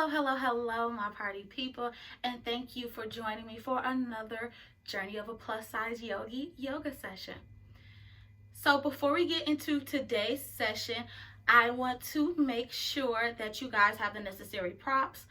Hello, my party people, and thank you for joining me for another Journey of a Plus Size Yogi yoga session. So, before we get into today's session, I want to make sure that you guys have the necessary props.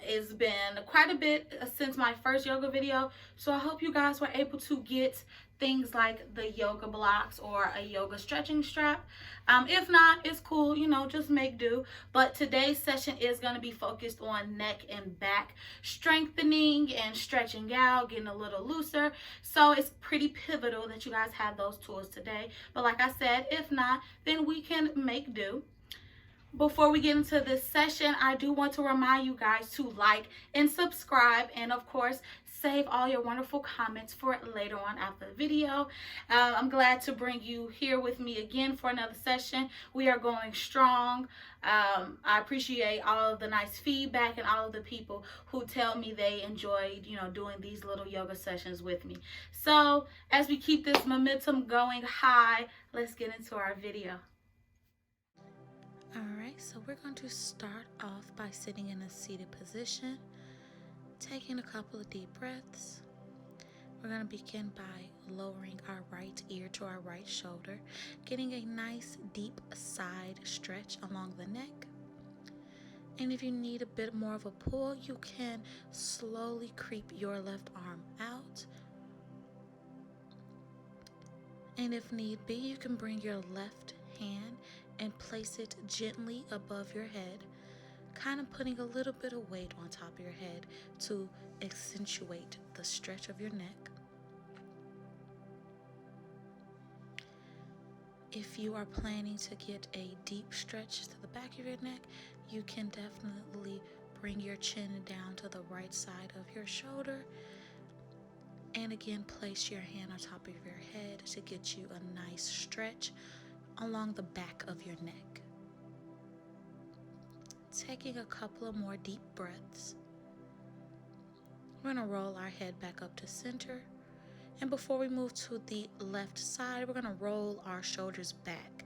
It's been quite a bit since my first yoga video, so I hope you guys were able to get things like the yoga blocks or a yoga stretching strap. If not, it's cool, just make do. But today's session is going to be focused on neck and back strengthening and stretching out, getting a little looser. So it's pretty pivotal that you guys have those tools today. But like I said, if not, then we can make do. Before we get into this session, I do want to remind you guys to like and subscribe, and of course, save all your wonderful comments for later on after the video. I'm glad to bring you here with me again for another session. We are going strong. I appreciate all of the nice feedback and all of the people who tell me they enjoyed, doing these little yoga sessions with me. So as we keep this momentum going high, let's get into our video. Alright, so we're going to start off by sitting in a seated position, taking a couple of deep breaths. We're going to begin by lowering our right ear to our right shoulder, getting a nice deep side stretch along the neck. And if you need a bit more of a pull, you can slowly creep your left arm out. And if need be, you can bring your left hand and place it gently above your head, kind of putting a little bit of weight on top of your head to accentuate the stretch of your neck. If you are planning to get a deep stretch to the back of your neck, you can definitely bring your chin down to the right side of your shoulder, and again place your hand on top of your head to get you a nice stretch along the back of your neck. Taking a couple of more deep breaths. We're going to roll our head back up to center. And before we move to the left side, we're going to roll our shoulders back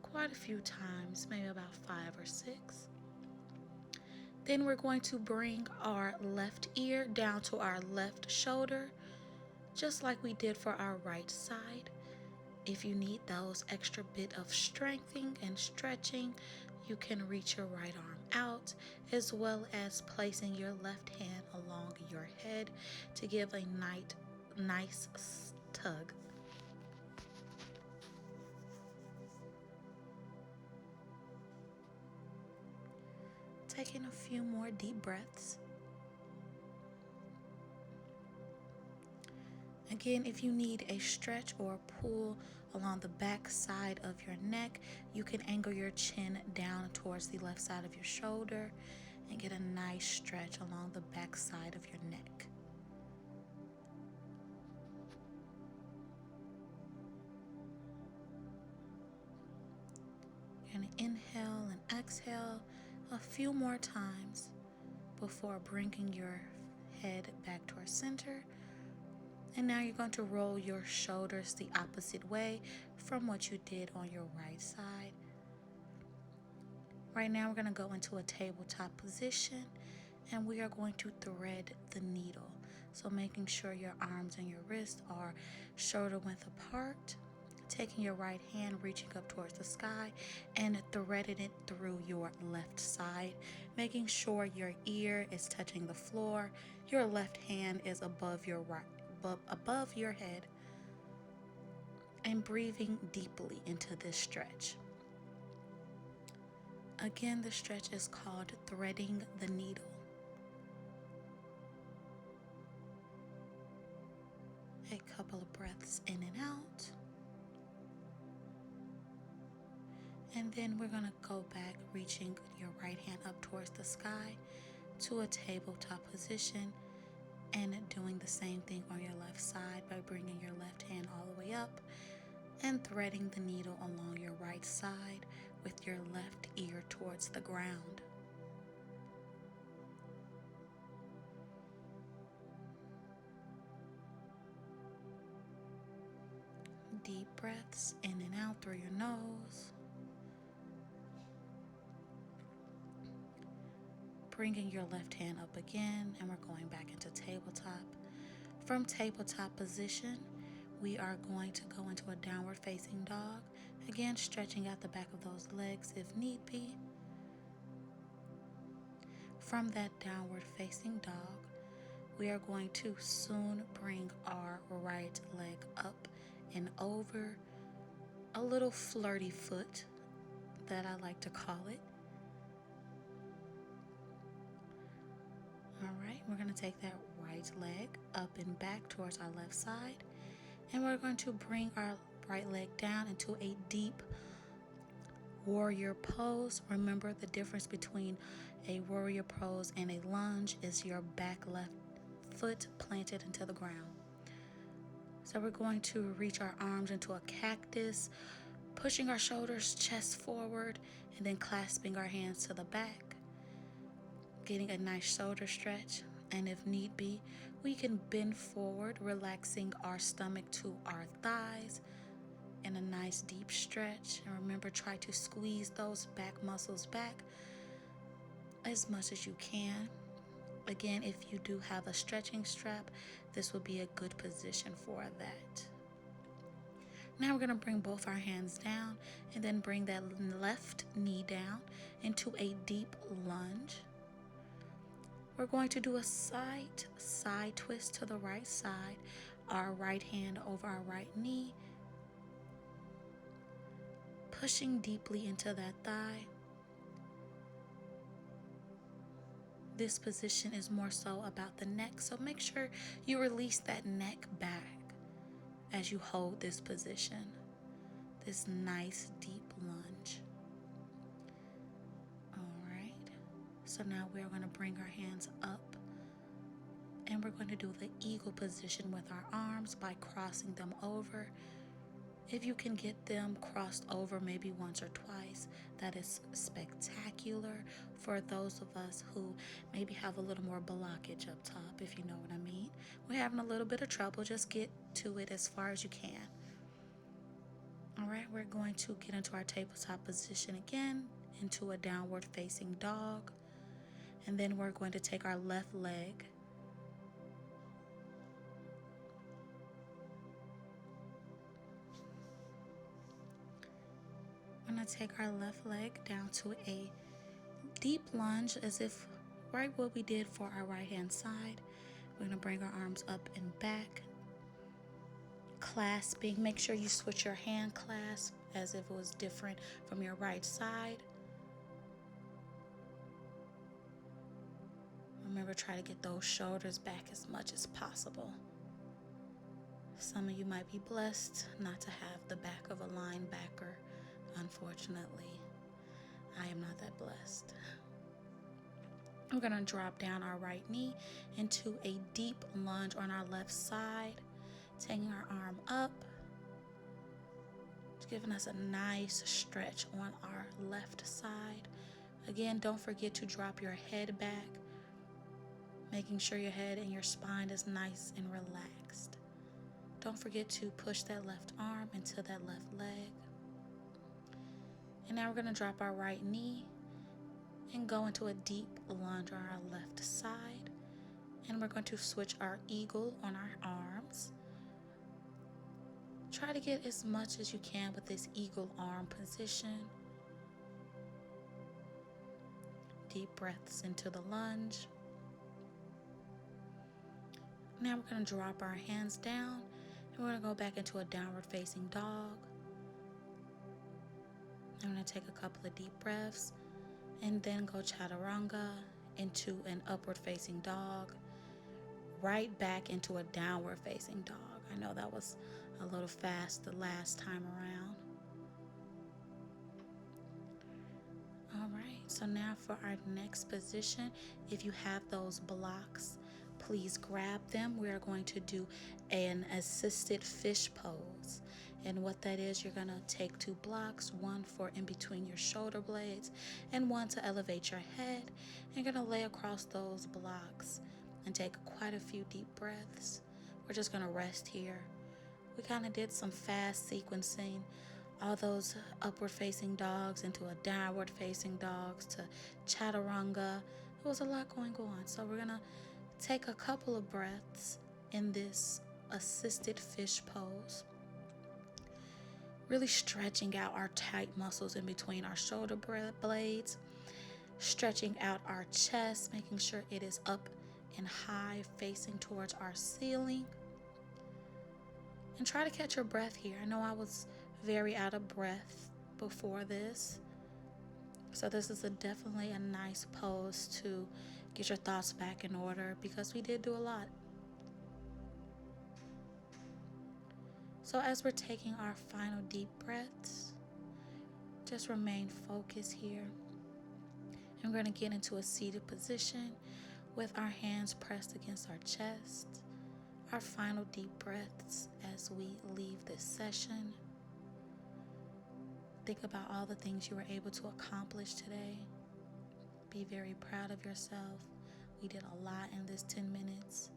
quite a few times, maybe about 5 or 6. Then we're going to bring our left ear down to our left shoulder, just like we did for our right side. If you need those extra bit of strengthening and stretching, you can reach your right arm out, as well as placing your left hand along your head to give a nice tug. Taking a few more deep breaths. Again, if you need a stretch or a pull along the back side of your neck, you can angle your chin down towards the left side of your shoulder and get a nice stretch along the back side of your neck. You're going to inhale and exhale a few more times before bringing your head back towards center. And now you're going to roll your shoulders the opposite way from what you did on your right side. Right now we're going to go into a tabletop position, and we are going to thread the needle. So making sure your arms and your wrists are shoulder width apart, taking your right hand, reaching up towards the sky, and threading it through your left side, making sure your ear is touching the floor, your left hand is above your head, and breathing deeply into this stretch. Again, the stretch is called threading the needle. A couple of breaths in and out. And then we're going to go back, reaching your right hand up towards the sky to a tabletop position, and doing the same thing on your left side by bringing your left hand all the way up and threading the needle along your right side with your left ear towards the ground. Deep breaths in and out through your nose. bringing your left hand up again, and we're going back into tabletop. From tabletop position, we are going to go into a downward facing dog. Again, stretching out the back of those legs if need be. From that downward facing dog, we are going to soon bring our right leg up and over, a little flirty foot that I like to call it. All right, we're going to take that right leg up and back towards our left side, and we're going to bring our right leg down into a deep warrior pose. Remember, the difference between a warrior pose and a lunge is your back left foot planted into the ground. So we're going to reach our arms into a cactus, pushing our shoulders, chest forward, and then clasping our hands to the back, getting a nice shoulder stretch. And if need be, we can bend forward, relaxing our stomach to our thighs in a nice deep stretch. And remember, try to squeeze those back muscles back as much as you can. Again, if you do have a stretching strap, this will be a good position for that. Now we're going to bring both our hands down and then bring that left knee down into a deep lunge. We're going to do a side twist to the right side, our right hand over our right knee, pushing deeply into that thigh. This position is more so about the neck, so make sure you release that neck back as you hold this position, this nice deep lunge. All right, so now we're going to bring our hands up, and we're going to do the eagle position with our arms by crossing them over. If you can get them crossed over maybe once or twice, that is spectacular for those of us who maybe have a little more blockage up top, if you know what I mean. We're having a little bit of trouble, just get to it as far as you can. All right, we're going to get into our tabletop position again, into a downward facing dog. And then we're going to take our left leg take our left leg down to a deep lunge, as if right what we did for our right hand side. We're going to bring our arms up and back, clasping. Make sure you switch your hand clasp as if it was different from your right side. Remember, try to get those shoulders back as much as possible. Some of you might be blessed not to have the back of a linebacker. Unfortunately, I am not that blessed. We're going to drop down our right knee into a deep lunge on our left side, taking our arm up, giving us a nice stretch on our left side. Again, don't forget to drop your head back, making sure your head and your spine is nice and relaxed. Don't forget to push that left arm into that left leg. And now we're going to drop our right knee and go into a deep lunge on our left side. And we're going to switch our eagle on our arms. Try to get as much as you can with this eagle arm position. Deep breaths into the lunge. Now we're going to drop our hands down and we're going to go back into a downward facing dog. I'm going to take a couple of deep breaths and then go chaturanga into an upward facing dog, right back into a downward facing dog. I know that was a little fast the last time around. All right, so now for our next position, if you have those blocks, please grab them. We are going to do an assisted fish pose. And what that is, you're going to take 2 blocks, one for in between your shoulder blades and one to elevate your head. And you're going to lay across those blocks and take quite a few deep breaths. We're just going to rest here. We kind of did some fast sequencing, all those upward facing dogs into a downward facing dogs to chaturanga. it was a lot going on. So we're gonna take a couple of breaths in this assisted fish pose, really stretching out our tight muscles in between our shoulder blades, stretching out our chest, making sure it is up and high, facing towards our ceiling. And try to catch your breath here. I know I was very out of breath before this, so this is definitely a nice pose to get your thoughts back in order, because we did do a lot. So as we're taking our final deep breaths, just remain focused here. And we're going to get into a seated position with our hands pressed against our chest. Our final deep breaths as we leave this session. Think about all the things you were able to accomplish today. Be very proud of yourself. We did a lot in this 10 minutes.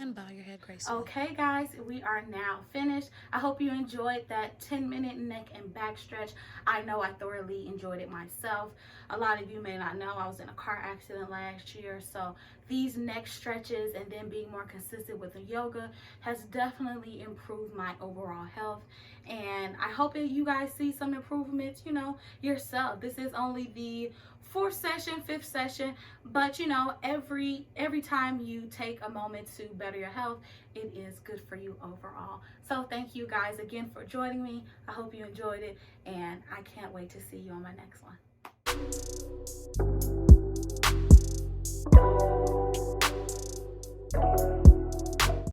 And bow your head gracefully. Okay, guys, we are now finished. I hope you enjoyed that 10-minute neck and back stretch. I know I thoroughly enjoyed it myself. A lot of you may not know I was in a car accident last year, so these neck stretches and then being more consistent with the yoga has definitely improved my overall health. And I hope that you guys see some improvements, yourself. This is only the fifth session, but every time you take a moment to better your health, it is good for you overall. So thank you guys again for joining me. I hope you enjoyed it, and I can't wait to see you on my next one.